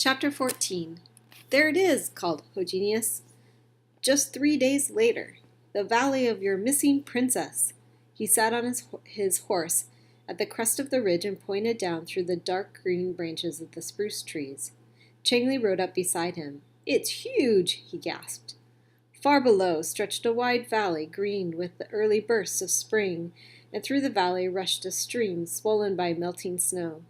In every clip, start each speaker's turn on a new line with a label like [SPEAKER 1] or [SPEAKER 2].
[SPEAKER 1] Chapter 14. There it is, called Hogenius. Just 3 days later. The valley of your missing princess. He sat on his horse at the crest of the ridge and pointed down through the dark green branches of the spruce trees. Chengli rode up beside him. It's huge, he gasped. Far below stretched a wide valley green with the early bursts of spring, and through the valley rushed a stream swollen by melting snow.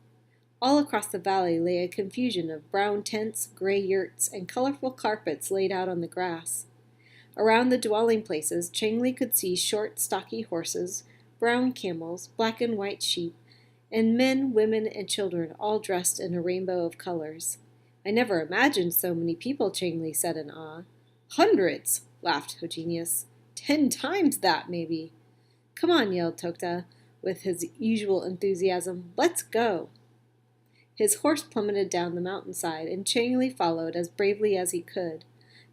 [SPEAKER 1] All across the valley lay a confusion of brown tents, gray yurts, and colorful carpets laid out on the grass. Around the dwelling places, Chengli could see short, stocky horses, brown camels, black and white sheep, and men, women, and children all dressed in a rainbow of colors. I never imagined so many people, Chengli said in awe. Hundreds, laughed Hogenius. 10 times that, maybe. Come on, yelled Tokta, with his usual enthusiasm. Let's go. His horse plummeted down the mountainside, and Chengli followed as bravely as he could.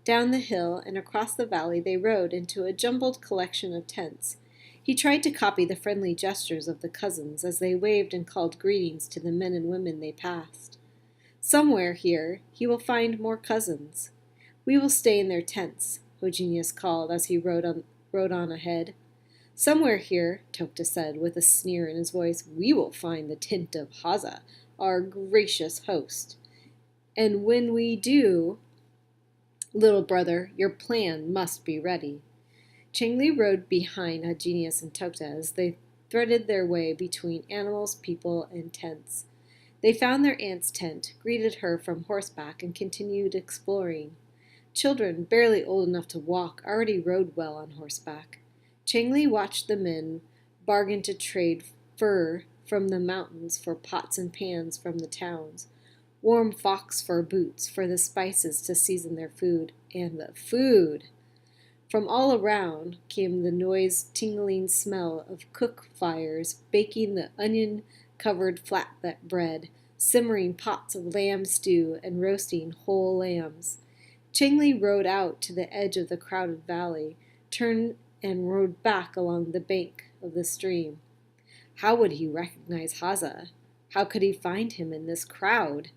[SPEAKER 1] Down the hill and across the valley they rode into a jumbled collection of tents. He tried to copy the friendly gestures of the cousins as they waved and called greetings to the men and women they passed. Somewhere here he will find more cousins. We will stay in their tents, Hogenius called as he rode on ahead. Somewhere here, Tokta said with a sneer in his voice, we will find the tent of Haza, our gracious host. And when we do, little brother, your plan must be ready. Chengli rode behind Hogenius and Tokta as they threaded their way between animals, people, and tents. They found their aunt's tent, greeted her from horseback, and continued exploring. Children, barely old enough to walk, already rode well on horseback. Chengli watched the men bargain to trade fur from the mountains for pots and pans from the towns, warm fox fur boots for the spices to season their food, and the food! From all around came the noise-tingling smell of cook fires baking the onion-covered flatbread, simmering pots of lamb stew, and roasting whole lambs. Chengli rode out to the edge of the crowded valley, turned and rode back along the bank of the stream. How would he recognize Haza? How could he find him in this crowd?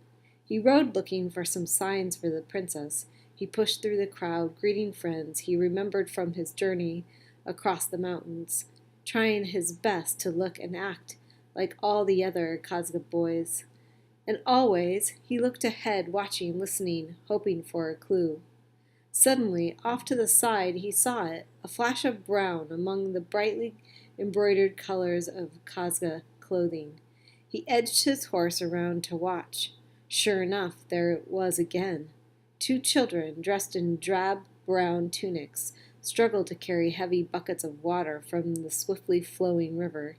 [SPEAKER 1] He rode looking for some signs for the princess. He pushed through the crowd, greeting friends he remembered from his journey across the mountains, trying his best to look and act like all the other Kazga boys. And always he looked ahead, watching, listening, hoping for a clue. Suddenly, off to the side, he saw it, a flash of brown among the brightly embroidered colors of Kazga clothing. He edged his horse around to watch. Sure enough, there it was again. 2 children, dressed in drab brown tunics, struggled to carry heavy buckets of water from the swiftly flowing river.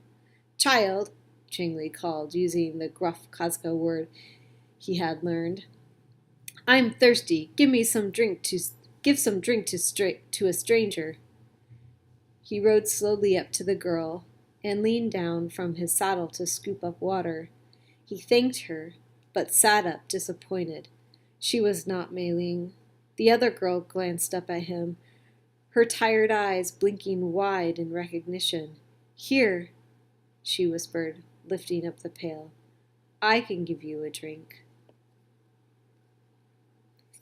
[SPEAKER 1] Child, Chengli called, using the gruff Kazga word he had learned. I'm thirsty. Give some drink to a stranger. He rode slowly up to the girl and leaned down from his saddle to scoop up water. He thanked her, but sat up disappointed. She was not Mei Ling. The other girl glanced up at him, her tired eyes blinking wide in recognition. Here, she whispered, lifting up the pail. I can give you a drink.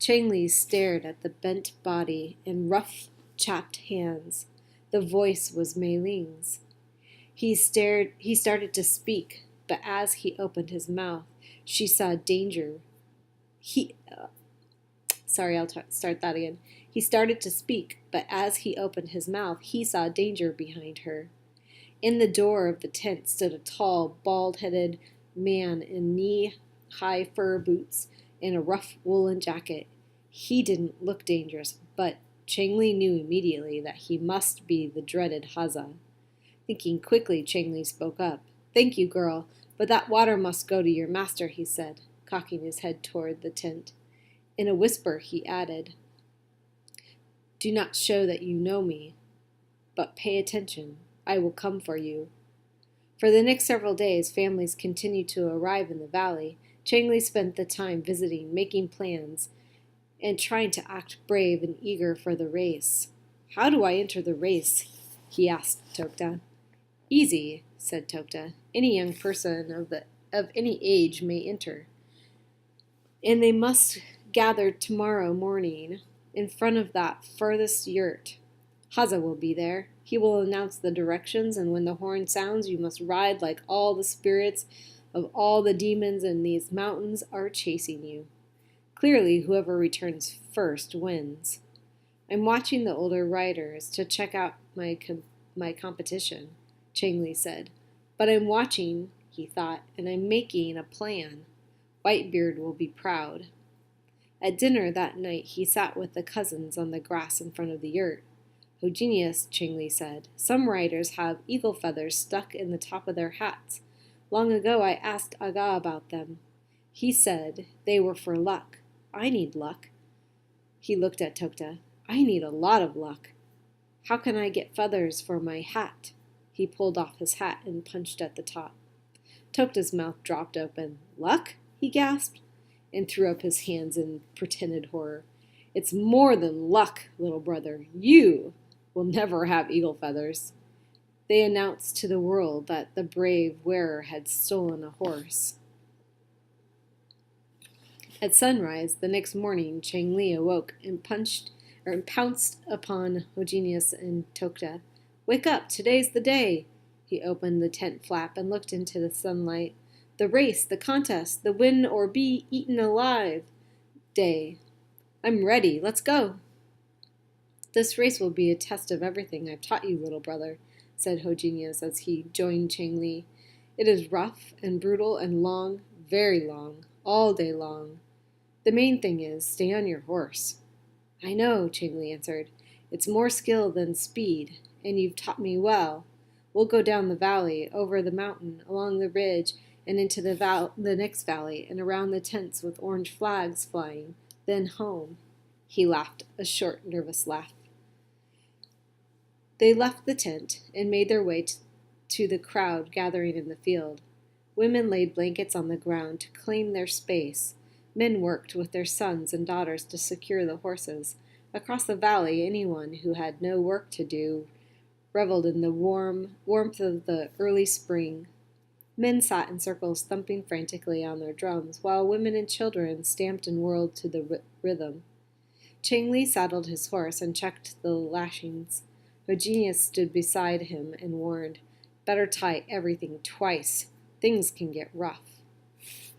[SPEAKER 1] Chengli stared at the bent body and rough, chapped hands. The voice was Mei Ling's. He started to speak, but as he opened his mouth, she saw danger. Start that again. He started to speak, but as he opened his mouth, he saw danger behind her. In the door of the tent stood a tall, bald-headed man in knee-high fur boots and a rough woolen jacket. He didn't look dangerous, but Chengli knew immediately that he must be the dreaded Haza. Thinking quickly, Chengli spoke up. Thank you, girl, but that water must go to your master, he said, cocking his head toward the tent. In a whisper, he added, Do not show that you know me, but pay attention. I will come for you. For the next several days, families continued to arrive in the valley. Chengli spent the time visiting, making plans, and trying to act brave and eager for the race. How do I enter the race? He asked Tokta. Easy, said Tokta. Any young person of any age may enter. And they must gather tomorrow morning in front of that furthest yurt. Haza will be there. He will announce the directions, and when the horn sounds, you must ride like all the spirits of all the demons in these mountains are chasing you. Clearly, whoever returns first wins. I'm watching the older riders to check out my competition, Chengli said. But I'm watching, he thought, and I'm making a plan. Whitebeard will be proud. At dinner that night, he sat with the cousins on the grass in front of the yurt. Hogenius, Chengli said, some riders have eagle feathers stuck in the top of their hats. Long ago I asked Aga about them. He said they were for luck. I need luck. He looked at Tokta. I need a lot of luck. How can I get feathers for my hat? He pulled off his hat and punched at the top. Tokta's mouth dropped open. Luck? He gasped, and threw up his hands in pretended horror. It's more than luck, little brother. You will never have eagle feathers. They announced to the world that the brave wearer had stolen a horse. At sunrise the next morning, Chengli awoke and pounced upon Hogenius and Tokta. Wake up, today's the day. He opened the tent flap and looked into the sunlight. The race, the contest, the win or be eaten alive day. I'm ready, let's go. This race will be a test of everything I've taught you, little brother, said Hogenius as he joined Chengli. It is rough and brutal and long, very long, all day long. The main thing is, stay on your horse. I know, Chengli answered. It's more skill than speed, and you've taught me well. We'll go down the valley, over the mountain, along the ridge, and into the next valley, and around the tents with orange flags flying, then home. He laughed, a short, nervous laugh. They left the tent and made their way to the crowd gathering in the field. Women laid blankets on the ground to claim their space. Men worked with their sons and daughters to secure the horses. Across the valley, anyone who had no work to do reveled in the warmth of the early spring. Men sat in circles thumping frantically on their drums, while women and children stamped and whirled to the rhythm. Chengli saddled his horse and checked the lashings. Hogenius stood beside him and warned, Better tie everything twice. Things can get rough.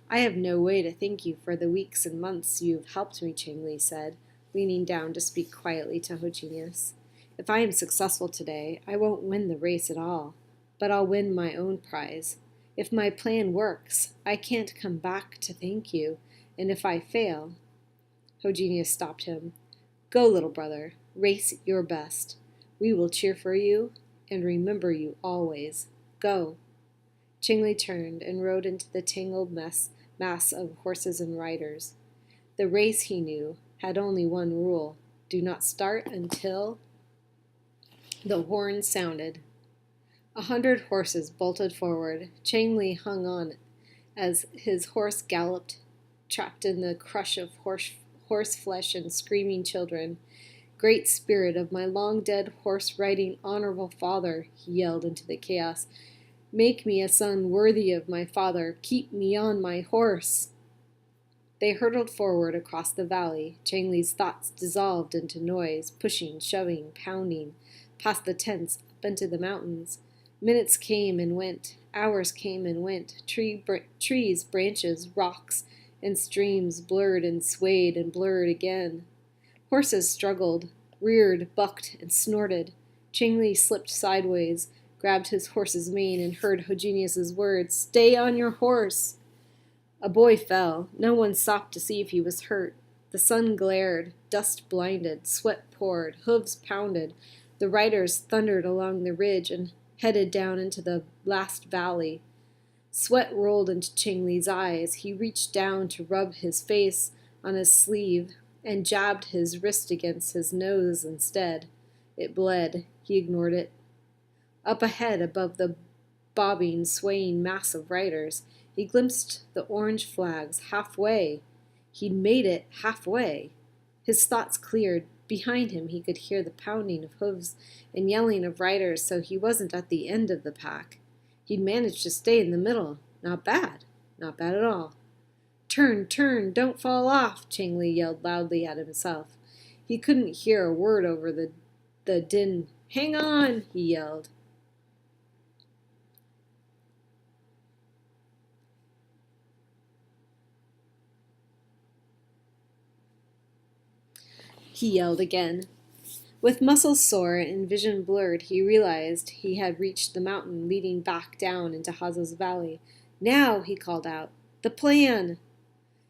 [SPEAKER 1] I have no way to thank you for the weeks and months you've helped me, Chengli said, leaning down to speak quietly to Hogenius. If I am successful today, I won't win the race at all, but I'll win my own prize. If my plan works, I can't come back to thank you, and if I fail... Hogenius stopped him. Go, little brother, race your best. We will cheer for you and remember you always. Go. Chengli turned and rode into the tangled mass of horses and riders. The race, he knew, had only one rule. Do not start until the horn sounded. 100 horses bolted forward. Chengli hung on as his horse galloped, trapped in the crush of horse flesh and screaming children. Great spirit of my long-dead horse-riding honorable father, he yelled into the chaos. Make me a son worthy of my father. Keep me on my horse. They hurtled forward across the valley. Chengli's thoughts dissolved into noise, pushing, shoving, pounding, past the tents, up into the mountains. Minutes came and went. Hours came and went. Trees, branches, rocks, and streams blurred and swayed and blurred again. Horses struggled, reared, bucked, and snorted. Chengli slipped sideways, grabbed his horse's mane, and heard Hogenius's words, Stay on your horse! A boy fell. No one stopped to see if he was hurt. The sun glared, dust blinded, sweat poured, hooves pounded. The riders thundered along the ridge and headed down into the last valley. Sweat rolled into Chengli's eyes. He reached down to rub his face on his sleeve and jabbed his wrist against his nose instead. It bled. He ignored it. Up ahead, above the bobbing, swaying mass of riders, he glimpsed the orange flags halfway. He'd made it halfway. His thoughts cleared. Behind him he could hear the pounding of hooves and yelling of riders, so he wasn't at the end of the pack. He'd managed to stay in the middle. Not bad. Not bad at all. Turn, turn, don't fall off, Chengli yelled loudly at himself. He couldn't hear a word over the din. Hang on, he yelled. He yelled again. With muscles sore and vision blurred, he realized he had reached the mountain leading back down into Haza's valley. Now, he called out, the plan!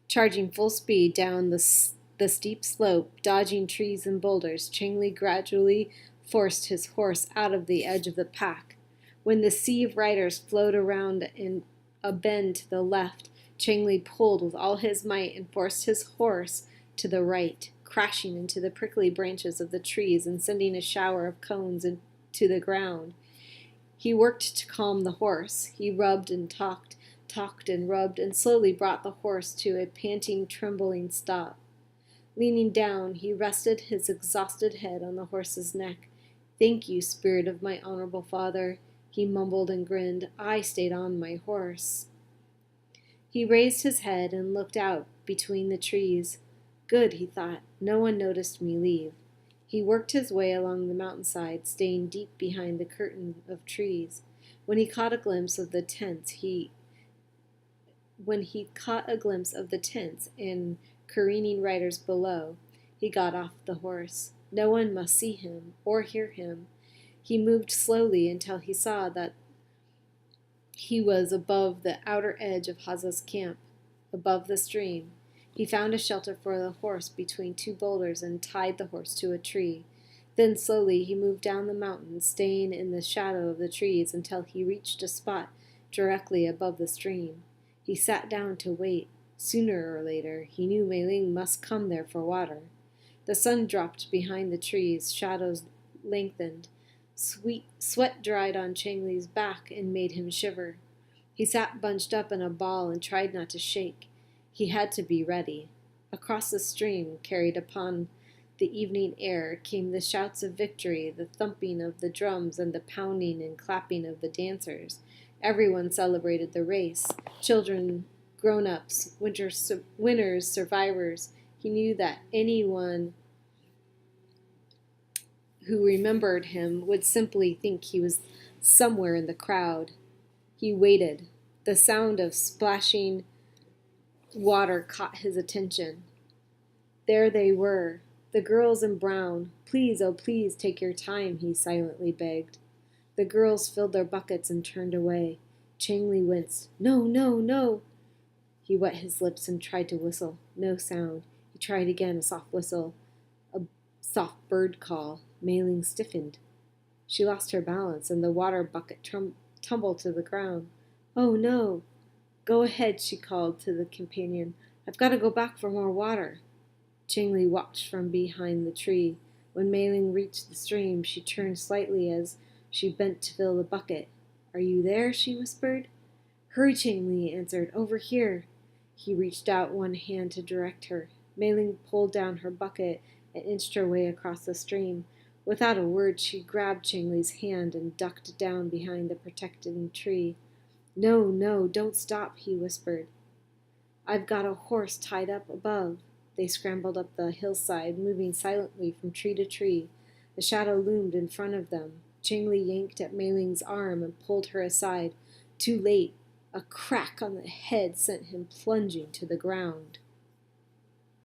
[SPEAKER 1] Charging full speed down the steep slope, dodging trees and boulders, Chengli gradually forced his horse out of the edge of the pack. When the sea of riders flowed around in a bend to the left, Chengli pulled with all his might and forced his horse to the right, crashing into the prickly branches of the trees and sending a shower of cones into the ground. He worked to calm the horse. He rubbed and talked and rubbed, and slowly brought the horse to a panting, trembling stop. Leaning down, he rested his exhausted head on the horse's neck. Thank you, spirit of my honorable father, he mumbled and grinned. I stayed on my horse. He raised his head and looked out between the trees. Good, he thought. No one noticed me leave. He worked his way along the mountainside, staying deep behind the curtain of trees. When he caught a glimpse of the tents and careening riders below, he got off the horse. No one must see him or hear him. He moved slowly until he saw that he was above the outer edge of Haza's camp, above the stream. He found a shelter for the horse between two boulders and tied the horse to a tree. Then slowly he moved down the mountain, staying in the shadow of the trees until he reached a spot directly above the stream. He sat down to wait. Sooner or later, he knew Mei Ling must come there for water. The sun dropped behind the trees, shadows lengthened. Sweat dried on Chengli's back and made him shiver. He sat bunched up in a ball and tried not to shake. He had to be ready. Across the stream, carried upon the evening air, came the shouts of victory, the thumping of the drums, and the pounding and clapping of the dancers. Everyone celebrated the race. Children, grown-ups, winners, survivors. He knew that anyone who remembered him would simply think he was somewhere in the crowd. He waited. The sound of splashing water caught his attention. There they were, the girls in brown. Please, oh please, take your time, he silently begged. The girls filled their buckets and turned away. Chengli winced. No, no, no. He wet his lips and tried to whistle. No sound. He tried again, a soft whistle, a soft bird call. Mei Ling stiffened. She lost her balance, and the water bucket tumbled to the ground. Oh, no. Go ahead, she called to the companion. I've got to go back for more water. Chengli watched from behind the tree. When Mei Ling reached the stream, she turned slightly as she bent to fill the bucket. Are you there? She whispered. Hurry, Chengli answered. Over here. He reached out one hand to direct her. Mei Ling pulled down her bucket and inched her way across the stream. Without a word, she grabbed Chengli's hand and ducked down behind the protecting tree. No, no, don't stop, he whispered. I've got a horse tied up above. They scrambled up the hillside, moving silently from tree to tree. A shadow loomed in front of them. Chengli yanked at Mei Ling's arm and pulled her aside. Too late. A crack on the head sent him plunging to the ground.